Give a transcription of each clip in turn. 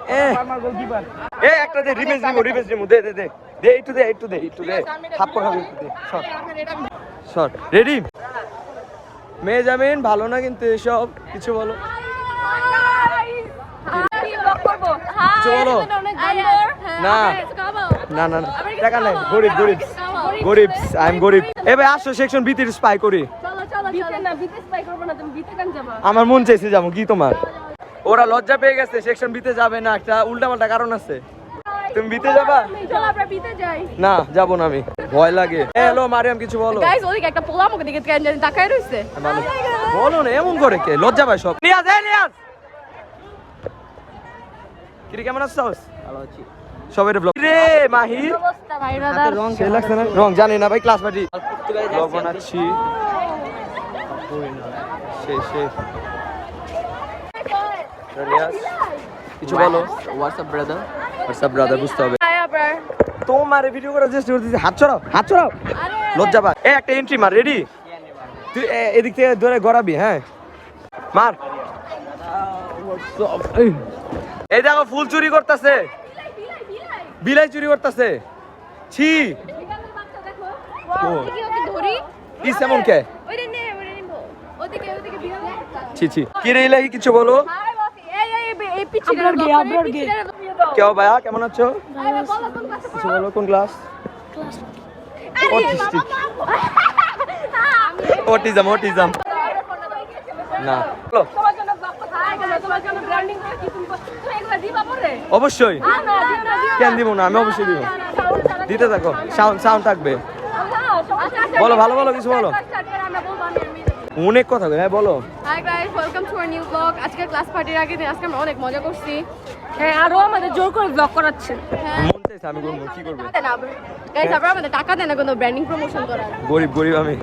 এ একটা দে রিভেঞ্জ নিমু দে একটু দে থাপ্পড় খাবে একটু দে শট রেডি মেজামিন ভালো না কিন্তু এসব কিছু বলো চলো না না না না টাকা নাই গরিব আই এম গরিব এ ভাই আসো সেকশন বিতে স্পাই করি আমার মন চাইছে যাবো কি তোমার ওরা লজ্জা পেয়ে গেছে সেকশন বিতে যাবে না একটা উল্টাপাল্টা কারণ আছে তুমি বিতে যাবা না যাবো না আমি ভয় লাগে হ্যালো মারিয়াম কিছু বলো একটা পোলা আমাকে দিকে তাকায় রইছে বলো না এমন করে কে লজ্জা পায় সব নিয়াজ কিরে কেমন আছিস ভালো আছি সবাই ব্লগ রে মাহির অবস্থা ভাই ব্রাদার সে লাগছে না রং জানি না ভাই ক্লাস পার্টি ব্লগ বানাচ্ছি সে নিয়াজ কিছু বলো হোয়াটসঅ্যাপ ব্রাদার বুঝতে হবে তোমার ভিডিও করার চেষ্টা করতেছি হাত ছড়াও লজ্জা পায় এ একটা এন্ট্রি মার রেডি তুই এদিক থেকে ধরে গড়াবি হ্যাঁ মার এই দেখো ফুল চুরি করতেছে বিলাই চুরি করতেছে ছি কি সেমন কে ছি কি রে লাগি কিছু বলো কেউ ভাইয়া কেমন আছো কিছু বলো কোন ক্লাস অটিজম না অবশ্যই কেন দিব না আমি অবশ্যই দিব দিতে থাকো সাউন্ড থাকবে বলো ভালো বলো কিছু বলো অনেক কথা হ্যাঁ বলো hi guys welcome to our new blog আজকে ক্লাস পার্টির আগে আজকে আমরা অনেক মজা করছি হ্যাঁ আরো আমাদের জোর করে ব্লগ করাচ্ছে মন চাইছে আমি করব কি করব গাইস আপনারা আমাদের টাকা দেন না কোনো ব্র্যান্ডিং প্রমোশন করার গরিব আমি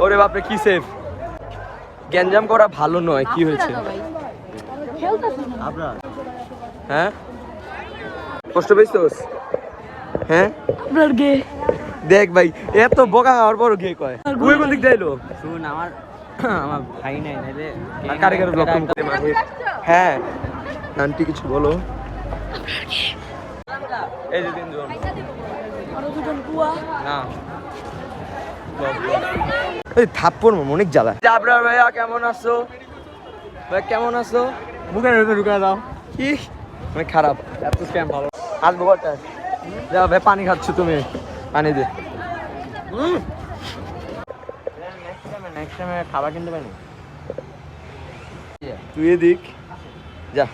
ওরে বাপ রে কি সেফ গ্যাঞ্জাম করা ভালো নয় কি হয়েছে আপনারা হ্যাঁ কষ্ট পেয়েছস হ্যাঁ আপনার গে দেখ ভাই এত বোকা আর বড় গে কয় গুই কোন দিক যাইলো শুন আমার ভাই নাই নাইলে আর কারিগর ব্লক করে মাঠে হ্যাঁ আন্টি কিছু বলো এই যে তিনজন আরো দুজন কুয়া না এই থাপ্পড় অনেক জ্বালা জাবরার ভাইয়া কেমন আছো ভাই কেমন আছো মুখে ঢুকে দাও কি অনেক খারাপ এত স্ক্যাম ভালো আসবো কটা যাও ভাই পানি খাচ্ছ তুমি পানি দে নেক্সট টাইমে খাবার কিনতে পারি তুই এদিক যা